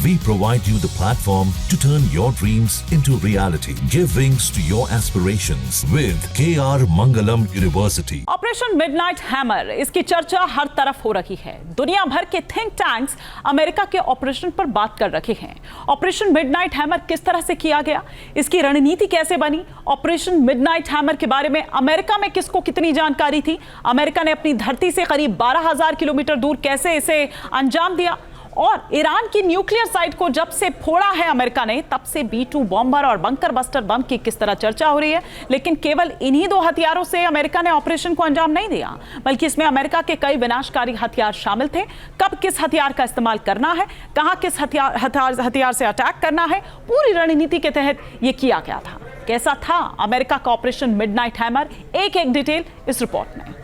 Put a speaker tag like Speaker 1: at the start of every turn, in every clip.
Speaker 1: We provide you the platform to turn your dreams into reality. Give wings to your aspirations with KR Mangalam University.
Speaker 2: Operation midnight hammer, इसकी चर्चा हर तरफ हो रही है। दुनिया भर के थिंक टैंक्स अमेरिका के ऑपरेशन पर बात कर रहे हैं। ऑपरेशन मिडनाइट हैमर किस तरह से किया गया, इसकी रणनीति कैसे बनी, ऑपरेशन मिडनाइट हैमर के बारे में अमेरिका में किसको कितनी जानकारी थी, अमेरिका ने अपनी धरती से करीब 12,000 किलोमीटर दूर कैसे इसे अंजाम दिया, और ईरान की न्यूक्लियर साइट को जब से फोड़ा है अमेरिका ने, तब से B-2 बॉम्बर और बंकर बस्टर बम की किस तरह चर्चा हो रही है। लेकिन केवल इन्हीं दो हथियारों से अमेरिका ने ऑपरेशन को अंजाम नहीं दिया, बल्कि इसमें अमेरिका के कई विनाशकारी हथियार शामिल थे। कब किस हथियार का इस्तेमाल करना है, कहां किस हथियार से अटैक करना है, पूरी रणनीति के तहत यह किया गया था। कैसा था अमेरिका का ऑपरेशन मिडनाइट हैमर, एक एक डिटेल इस रिपोर्ट में।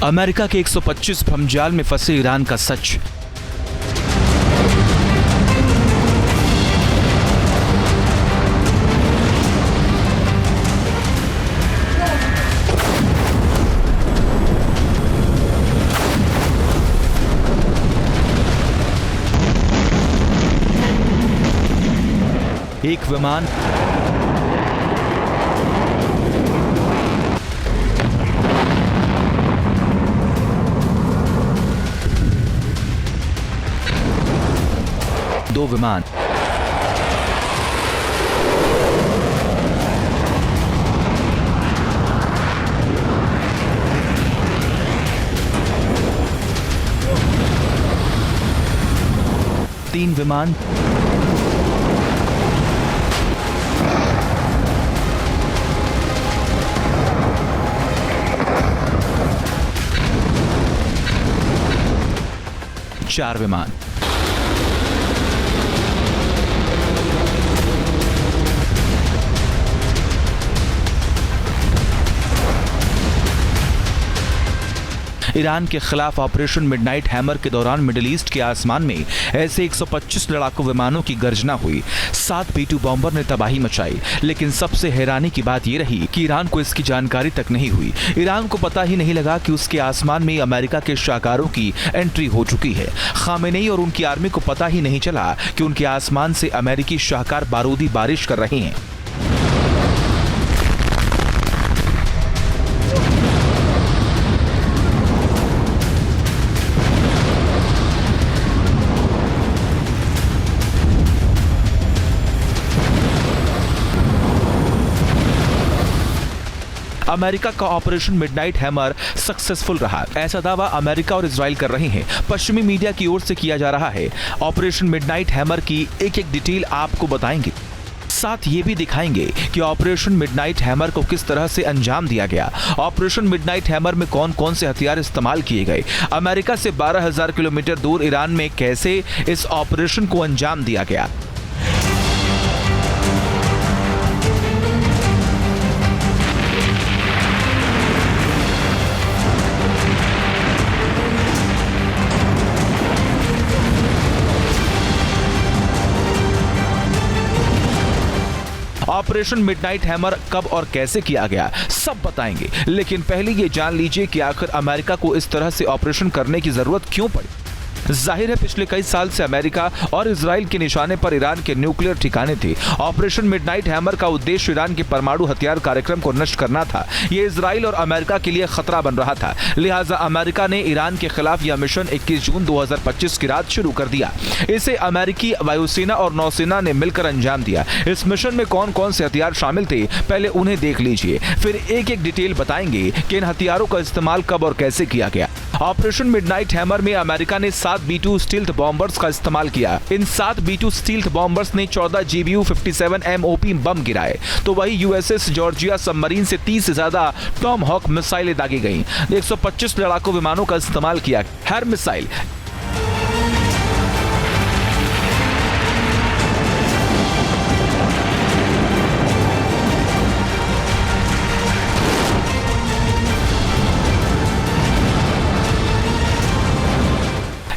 Speaker 3: अमेरिका के 125 बम जाल में फंसे ईरान का सच। एक विमान, दो विमान, तीन विमान, चार विमान। ईरान के खिलाफ ऑपरेशन मिडनाइट हैमर के दौरान मिडिल ईस्ट के आसमान में ऐसे 125 लड़ाकू विमानों की गर्जना हुई। 7 B-2 बॉम्बर ने तबाही मचाई। लेकिन सबसे हैरानी की बात यह रही कि ईरान को इसकी जानकारी तक नहीं हुई। ईरान को पता ही नहीं लगा कि उसके आसमान में अमेरिका के शाहकारों की एंट्री हो चुकी है। खामेनेई और उनकी आर्मी को पता ही नहीं चला कि उनके आसमान से अमेरिकी शाहकार बारूदी बारिश कर रहे हैं। अमेरिका का ऑपरेशन मिडनाइट हैमर सक्सेसफुल रहा, ऐसा दावा अमेरिका और इजराइल कर रहे हैं। पश्चिमी मीडिया की ओर से किया जा रहा है। ऑपरेशन मिडनाइट हैमर की एक एक डिटेल आपको बताएंगे, साथ ये भी दिखाएंगे कि ऑपरेशन मिडनाइट हैमर को किस तरह से अंजाम दिया गया। ऑपरेशन मिडनाइट हैमर में कौन कौन से हथियार इस्तेमाल किए गए, अमेरिका से 12,000 किलोमीटर दूर ईरान में कैसे इस ऑपरेशन को अंजाम दिया गया। ऑपरेशन मिडनाइट हैमर कब और कैसे किया गया, सब बताएंगे। लेकिन पहले ये जान लीजिए कि आखिर अमेरिका को इस तरह से ऑपरेशन करने की जरूरत क्यों पड़ी। जाहिर है पिछले कई साल से अमेरिका और इजराइल के निशाने पर ईरान के न्यूक्लियर ठिकाने थे। ऑपरेशन मिडनाइट हैमर का उद्देश्य ईरान के परमाणु हथियार कार्यक्रम को नष्ट करना था। यह इजराइल और अमेरिका के लिए खतरा बन रहा था। लिहाजा अमेरिका ने ईरान के खिलाफ यह मिशन 21 जून 2025 की रात शुरू कर दिया। इसे अमेरिकी वायुसेना और नौसेना ने मिलकर अंजाम दिया। इस मिशन में कौन कौन से हथियार शामिल थे, पहले उन्हें देख लीजिए, फिर एक एक डिटेल बताएंगे कि इन हथियारों का इस्तेमाल कब और कैसे किया गया। ऑपरेशन मिडनाइट हैमर में अमेरिका ने 7 B-2 स्टील्थ बॉम्बर्स का इस्तेमाल किया। इन 7 B-2 स्टील्थ बॉम्बर्स ने 14 GBU-57 MOP बम गिराए, तो वही USS जॉर्जिया सबमरीन से 30 से ज्यादा टॉम हॉक मिसाइलें दागी गईं। 125 लड़ाकू विमानों का इस्तेमाल किया। हर मिसाइल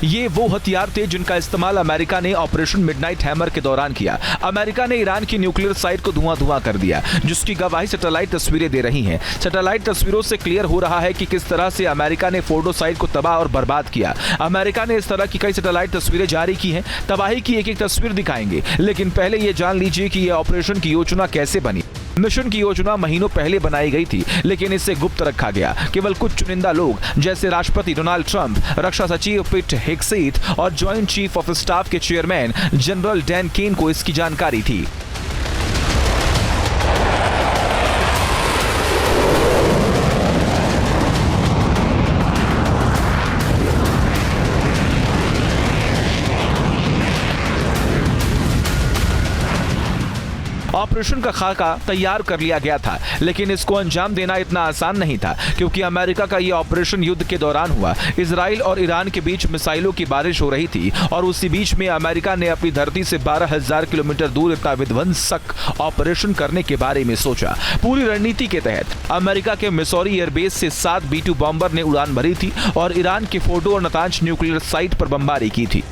Speaker 3: ये वो हथियार थे जिनका इस्तेमाल अमेरिका ने ऑपरेशन मिडनाइट हैमर के दौरान किया। अमेरिका ने ईरान की न्यूक्लियर साइट को धुआं कर दिया, जिसकी गवाही सैटेलाइट तस्वीरें दे रही हैं। सैटेलाइट तस्वीरों से क्लियर हो रहा है कि किस तरह से अमेरिका ने फोर्डो साइट को तबाह और बर्बाद किया। अमेरिका ने इस तरह की कई सैटेलाइट तस्वीरें जारी की हैं। तबाही की एक-एक तस्वीर दिखाएंगे, लेकिन पहले ये जान लीजिए कि यह ऑपरेशन की योजना कैसे बनी। मिशन की योजना महीनों पहले बनाई गई थी, लेकिन इसे गुप्त रखा गया। केवल कुछ चुनिंदा लोग जैसे राष्ट्रपति डोनाल्ड ट्रंप, रक्षा सचिव पीट हेग्सेथ और जॉइंट चीफ ऑफ स्टाफ के चेयरमैन जनरल डैन केन को इसकी जानकारी थी। ऑपरेशन का खाका तैयार कर लिया गया था, लेकिन इसको अंजाम देना इतना आसान नहीं था, क्योंकि अमेरिका का यह ऑपरेशन युद्ध के दौरान हुआ। इजराइल और ईरान के बीच मिसाइलों की बारिश हो रही थी और उसी बीच में अमेरिका ने अपनी धरती से 12,000 किलोमीटर दूर इतना विध्वंसक ऑपरेशन करने के बारे में सोचा। पूरी रणनीति के तहत अमेरिका के मिसौरी एयरबेस से 7 B-2 बॉम्बर ने उड़ान भरी थी और ईरान के फोर्डो और नतांज न्यूक्लियर साइट पर बमबारी की थी।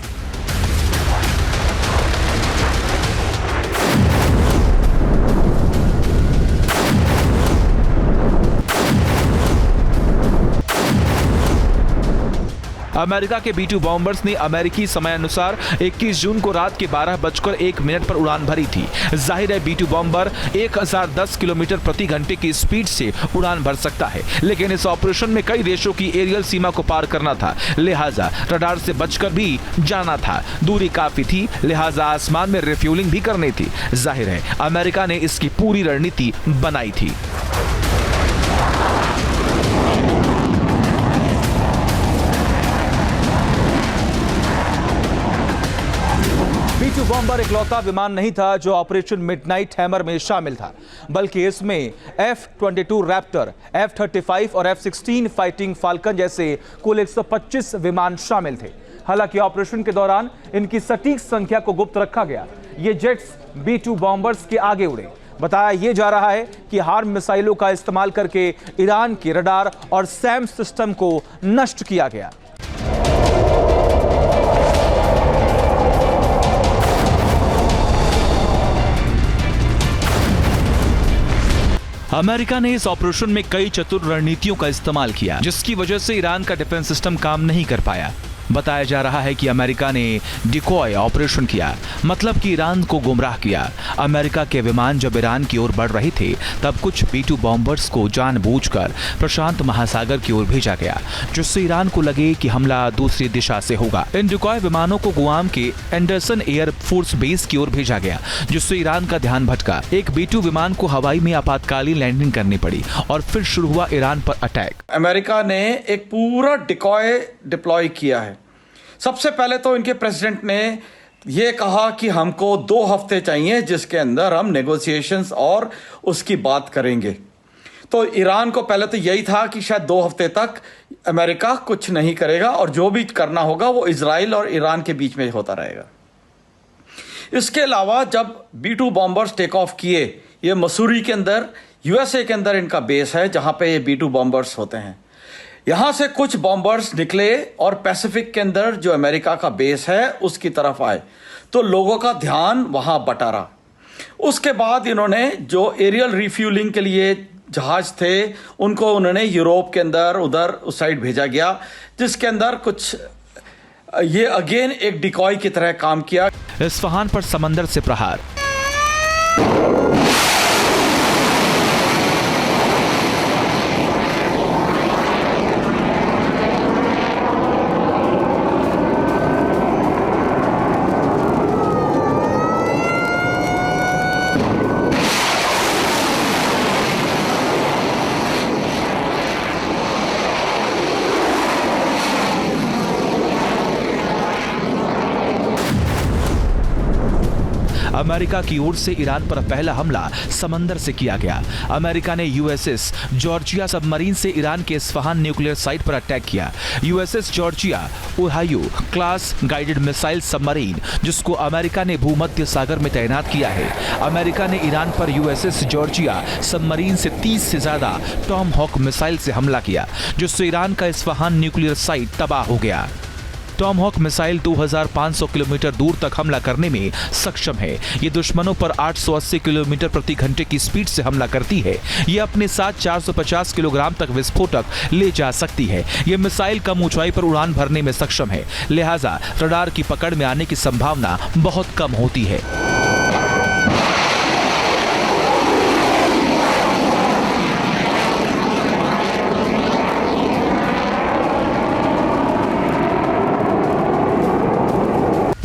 Speaker 3: अमेरिका के B-2 बॉम्बर्स ने अमेरिकी समयानुसार 21 जून को रात के 12:01 पर उड़ान भरी थी। जाहिर है B-2 बॉम्बर 1010 किलोमीटर प्रति घंटे की स्पीड से उड़ान भर सकता है, लेकिन इस ऑपरेशन में कई देशों की एरियल सीमा को पार करना था, लिहाजा रडार से बचकर भी जाना था। दूरी काफी थी, लिहाजा आसमान में रिफ्यूलिंग भी करनी थी। जाहिर है अमेरिका ने इसकी पूरी रणनीति बनाई थी। B-2 बॉम्बर इकलौता विमान नहीं था जो ऑपरेशन मिडनाइट हैमर में शामिल था, बल्कि इसमें F-22 रैप्टर, F-35 और F-16 फाइटिंग फाल्कन जैसे कुल 125 विमान शामिल थे। हालांकि ऑपरेशन के दौरान इनकी सटीक संख्या को गुप्त रखा गया। ये जेट्स B-2 बॉम्बर्स के आगे उड़े। बताया यह जा रहा है कि हार्म मिसाइलों का इस्तेमाल करके ईरान के रडार और सैम सिस्टम को नष्ट किया गया। अमेरिका ने इस ऑपरेशन में कई चतुर रणनीतियों का इस्तेमाल किया, जिसकी वजह से ईरान का डिफेंस सिस्टम काम नहीं कर पाया। बताया जा रहा है कि अमेरिका ने डिकॉय ऑपरेशन किया, मतलब कि ईरान को गुमराह किया। अमेरिका के विमान जब ईरान की ओर बढ़ रहे थे, तब कुछ B-2 बॉम्बर्स को जानबूझकर प्रशांत महासागर की ओर भेजा गया, जिससे ईरान को लगे कि हमला दूसरी दिशा से होगा। इन डिकॉय विमानों को गुआम के एंडरसन एयर फोर्स बेस की ओर भेजा गया, जिससे ईरान का ध्यान भटका। एक B-2 विमान को हवाई में आपातकालीन लैंडिंग करनी पड़ी और फिर शुरू हुआ ईरान पर अटैक।
Speaker 4: अमेरिका ने एक पूरा डिकॉय डिप्लॉय किया है। सबसे पहले तो इनके प्रेसिडेंट ने यह कहा कि हमको 2 हफ्ते चाहिए, जिसके अंदर हम नेगोशिएशंस और उसकी बात करेंगे। तो ईरान को पहले तो यही था कि शायद 2 हफ्ते तक अमेरिका कुछ नहीं करेगा और जो भी करना होगा वो इजराइल और ईरान के बीच में होता रहेगा। इसके अलावा जब B-2 बॉम्बर्स टेक ऑफ किए, ये मसूरी के अंदर USA के अंदर इनका बेस है, जहां पे ये B-2 बॉम्बर्स होते हैं। यहां से कुछ बॉम्बर्स निकले और पैसिफिक के अंदर जो अमेरिका का बेस है उसकी तरफ आए, तो लोगों का ध्यान वहां बटारा। उसके बाद इन्होंने जो एरियल रिफ्यूलिंग के लिए जहाज थे उनको उन्होंने यूरोप के अंदर उधर उस साइड भेजा गया, जिसके अंदर कुछ ये अगेन एक डिकॉय की तरह काम किया।
Speaker 3: इस्फहान पर समंदर से प्रहार। अमेरिका की ओर से ईरान पर पहला हमला समंदर से किया गया। अमेरिका ने USS जॉर्जिया सबमरीन से ईरान के इस्फहान न्यूक्लियर साइट पर अटैक किया। USS Georgia Ohio class guided missile submarine, जिसको अमेरिका ने भूमध्य सागर में तैनात किया है। अमेरिका ने ईरान पर USS जॉर्जिया सबमरीन से 30 से ज्यादा टॉम हॉक मिसाइल से हमला किया, जिससे ईरान का इस्फहान न्यूक्लियर साइट तबाह हो गया। टॉमहॉक मिसाइल 2500 किलोमीटर दूर तक हमला करने में सक्षम है। ये दुश्मनों पर 880 किलोमीटर प्रति घंटे की स्पीड से हमला करती है। ये अपने साथ 450 किलोग्राम तक विस्फोटक ले जा सकती है। ये मिसाइल कम ऊंचाई पर उड़ान भरने में सक्षम है, लिहाजा रडार की पकड़ में आने की संभावना बहुत कम होती है।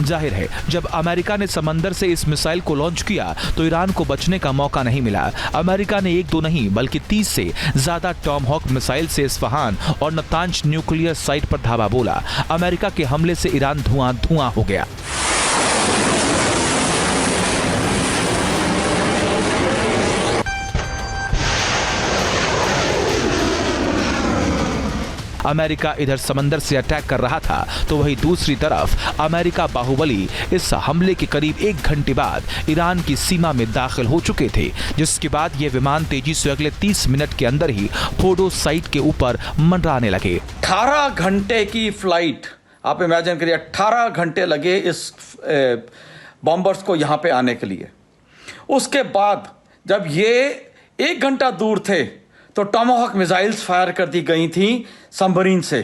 Speaker 3: जाहिर है, जब अमेरिका ने समंदर से इस मिसाइल को लॉन्च किया तो ईरान को बचने का मौका नहीं मिला। अमेरिका ने 1-2 नहीं बल्कि 30 से ज्यादा टॉमहॉक मिसाइल से इस्फहान और नतांज न्यूक्लियर साइट पर धावा बोला। अमेरिका के हमले से ईरान धुआं हो गया। अमेरिका इधर समंदर से अटैक कर रहा था तो वहीं दूसरी तरफ अमेरिका बाहुबली इस हमले के करीब 1 घंटे बाद ईरान की सीमा में दाखिल हो चुके थे, जिसके बाद ये विमान तेजी से अगले 30 मिनट के अंदर ही फोर्डो साइट के ऊपर मंडराने लगे।
Speaker 4: 18 घंटे की फ्लाइट, आप इमेजिन करिए 18 घंटे लगे इस बॉम्बर्स को यहाँ पे आने के लिए। उसके बाद जब ये 1 घंटा दूर थे तो टॉमहॉक मिसाइल्स फायर कर दी गई थी सबमरीन से,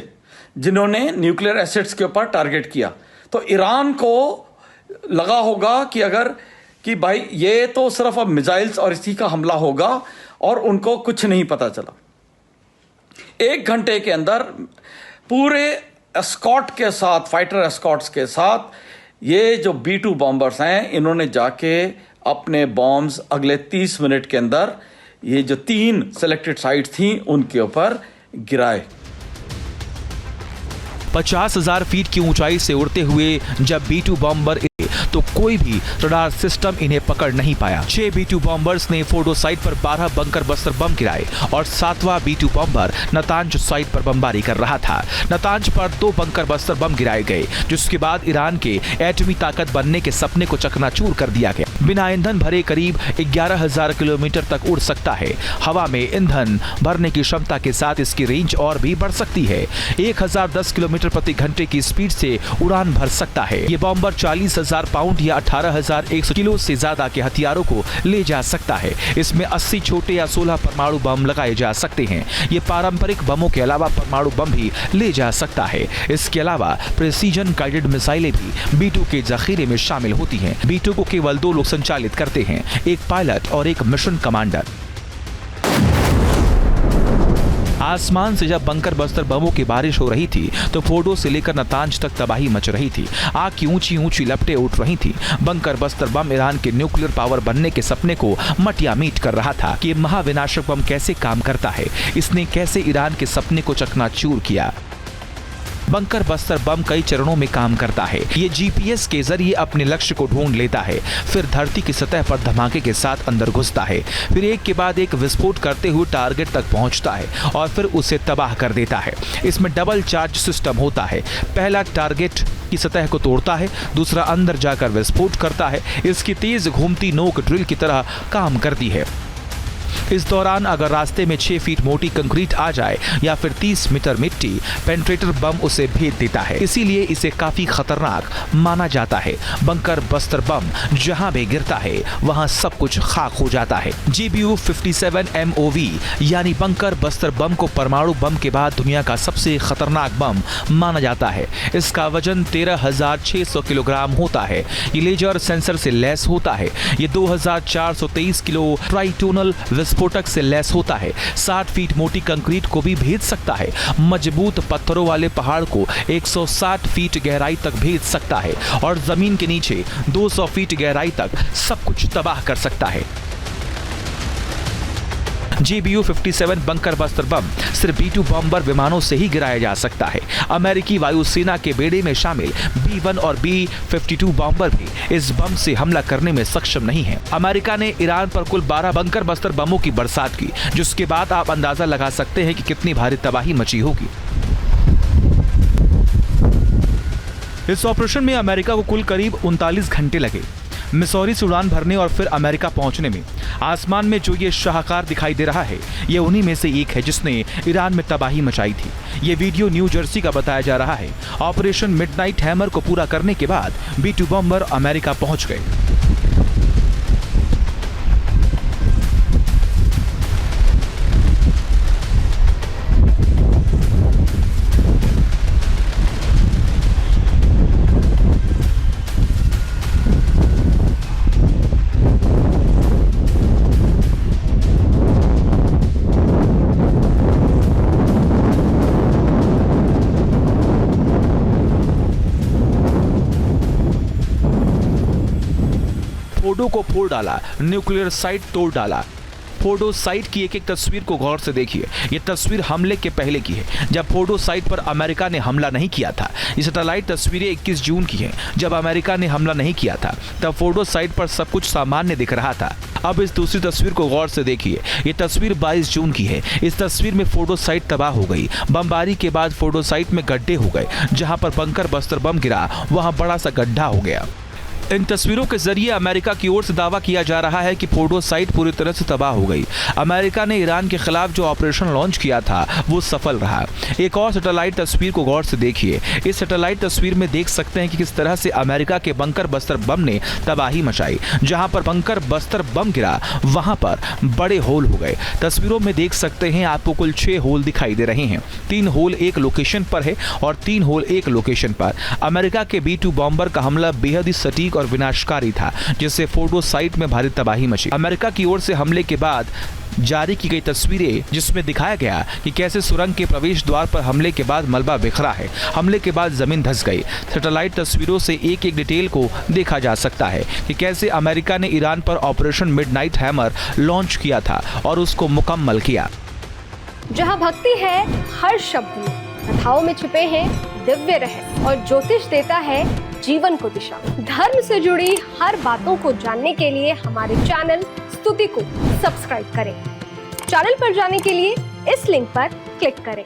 Speaker 4: जिन्होंने न्यूक्लियर एसेट्स के ऊपर टारगेट किया। तो ईरान को लगा होगा कि भाई ये तो सिर्फ अब मिसाइल्स और इसी का हमला होगा, और उनको कुछ नहीं पता चला। 1 घंटे के अंदर पूरे एस्कॉर्ट के साथ, फाइटर एस्कॉर्ट्स के साथ, ये जो B-2 बॉम्बर्स हैं, इन्होंने जाके अपने बॉम्ब्स अगले 30 मिनट के अंदर ये जो 3 सिलेक्टेड साइट थी उनके ऊपर गिराए।
Speaker 3: 50,000 फीट की ऊंचाई से उड़ते हुए जब B-2 बॉम्बर तो कोई भी रडार सिस्टम इन्हें पकड़ नहीं पाया। 6 B-2 बॉम्बर्स ने फोर्डो साइट पर 12 बंकर बस्टर बम गिराए और 7वां B-2 बॉम्बर नतांज साइट पर बमबारी कर रहा था। नतांज पर 2 बंकर बस्टर बम गिराए गए, जिसके बाद ईरान के एटमी ताकत बनने के सपने को चकनाचूर कर दिया गया। बिना ईंधन भरे करीब 11,000 किलोमीटर तक उड़ सकता है। हवा में ईंधन भरने की क्षमता के साथ इसकी रेंज और भी बढ़ सकती है। 1010 किलोमीटर प्रति घंटे की स्पीड से उड़ान भर सकता है। ये बॉम्बर 40,000 पाउंड या 18,100 किलो से ज्यादा के हथियारों को ले जा सकता है। इसमें 80 छोटे या 16 परमाणु बम लगाए जा सकते हैं। ये पारंपरिक बमों के अलावा परमाणु बम भी ले जा सकता है। इसके अलावा प्रेसिजन गाइडेड मिसाइलें भी B-2 के जखीरे में शामिल होती हैं। B-2 को केवल 2 लोग संचालित करते हैं, एक पायलट और एक मिशन कमांडर। आसमान से जब बंकर बस्तर बमों की बारिश हो रही थी तो फोर्डो से लेकर नतांज तक तबाही मच रही थी। आग की ऊंची ऊंची लपटें उठ रही थी। बंकर बस्तर बम ईरान के न्यूक्लियर पावर बनने के सपने को मटिया मीट कर रहा था कि महाविनाशक बम कैसे काम करता है, इसने कैसे ईरान के सपने को चकनाचूर किया। बंकर बस्तर बम कई चरणों में काम करता है। ये GPS के जरिए अपने लक्ष्य को ढूंढ लेता है, फिर धरती की सतह पर धमाके के साथ अंदर घुसता है, फिर एक के बाद एक विस्फोट करते हुए टारगेट तक पहुंचता है और फिर उसे तबाह कर देता है। इसमें डबल चार्ज सिस्टम होता है। पहला टारगेट की सतह को तोड़ता है, दूसरा अंदर जाकर विस्फोट करता है। इसकी तेज घूमती नोक ड्रिल की तरह काम करती है। इस दौरान अगर रास्ते में 6 फीट मोटी कंक्रीट आ जाए या फिर 30 मीटर मिट्टी, पेंट्रेटर बम उसे भेद देता है। इसीलिए इसे काफी खतरनाक माना जाता है। बंकर बस्तर बम जहां भी गिरता है वहां सब कुछ खाक हो जाता है। GBU-57 MOV यानी बंकर बस्तर बम को परमाणु बम के बाद दुनिया का सबसे खतरनाक बम माना जाता है। इसका वजन 13,600 किलोग्राम होता है। ये लेजर सेंसर से लैस होता है। ये 2,423 किलो ट्राइटोनल विस्फोटक से लैस होता है। 60 फीट मोटी कंक्रीट को भी भेद सकता है। मजबूत पत्थरों वाले पहाड़ को 160 फीट गहराई तक भेद सकता है और जमीन के नीचे 200 फीट गहराई तक सब कुछ तबाह कर सकता है। GBU-57 बंकर बस्तर बम सिर्फ B-2 बॉम्बर विमानों से ही गिराया जा सकता है। अमेरिकी वायुसेना के बेड़े में शामिल B-1 और B-52 बॉम्बर भी इस बम से हमला करने में सक्षम नहीं है। अमेरिका ने ईरान पर कुल 12 बंकर बस्तर बमों की बरसात की, जिसके बाद आप अंदाजा लगा सकते हैं कि कितनी भारी तबाही मची होगी। इस ऑपरेशन में अमेरिका को कुल करीब 39 घंटे लगे। मिसौरी से उड़ान भरने और फिर अमेरिका पहुंचने में आसमान में जो ये शाहकार दिखाई दे रहा है, ये उन्हीं में से एक है जिसने ईरान में तबाही मचाई थी। ये वीडियो न्यू जर्सी का बताया जा रहा है। ऑपरेशन मिडनाइट हैमर को पूरा करने के बाद B-2 बॉम्बर अमेरिका पहुंच गए। फोर्डो को फोड़ डाला, न्यूक्लियर साइट तोड़ डाला। फोर्डो साइट की एक एक तस्वीर को गौर से देखिए। ये तस्वीर हमले के पहले की है, जब फोर्डो साइट पर अमेरिका ने हमला नहीं किया था। ये सैटेलाइट तस्वीरें 21 जून की हैं, जब अमेरिका ने हमला नहीं किया था। तब फोर्डो साइट पर सब कुछ सामान्य दिख रहा था। अब इस दूसरी तस्वीर को गौर से देखिए। ये तस्वीर 22 जून की है। इस तस्वीर में फोर्डो साइट तबाह हो गई। बमबारी के बाद फोर्डो साइट में गड्ढे हो गए। जहां पर बंकर बस्तर बम गिरा, वहां बड़ा सा गड्ढा हो गया। इन तस्वीरों के जरिए अमेरिका की ओर से दावा किया जा रहा है कि फोर्डो साइट पूरी तरह से तबाह हो गई। अमेरिका ने ईरान के खिलाफ जो ऑपरेशन लॉन्च किया था वो सफल रहा। एक और सैटेलाइट तस्वीर को गौर से देखिए। इस सैटेलाइट तस्वीर में देख सकते हैं कि किस तरह से अमेरिका के बंकर बस्तर बम ने तबाही मचाई। जहां पर बंकर बस्तर बम गिरा, वहां पर बड़े होल हो गए। तस्वीरों में देख सकते हैं आपको कुल 6 होल दिखाई दे रहे हैं। 3 होल एक लोकेशन पर है और 3 होल एक लोकेशन पर। अमेरिका के B-2 बॉम्बर का हमला बेहद ही सटीक और विनाशकारी था, जिससे फोर्डो साइट में भारी तबाही मची। अमेरिका की ओर से हमले के बाद जारी की गई तस्वीरें, जिसमें दिखाया गया कि कैसे सुरंग के प्रवेश द्वार पर हमले के बाद मलबा बिखरा है। हमले के बाद जमीन धंस गई। सैटेलाइट तस्वीरों से एक एक डिटेल को देखा जा सकता है कि कैसे अमेरिका ने ईरान पर ऑपरेशन मिडनाइट हैमर लॉन्च किया था और उसको मुकम्मल किया।
Speaker 5: जहां भक्ति है हर शब्द में, कथाओं में छुपे हैं दिव्य रहस्य और ज्योतिष देता है जीवन को दिशा। धर्म से जुड़ी हर बातों को जानने के लिए हमारे चैनल स्तुति को सब्सक्राइब करें। चैनल पर जाने के लिए इस लिंक पर क्लिक करें।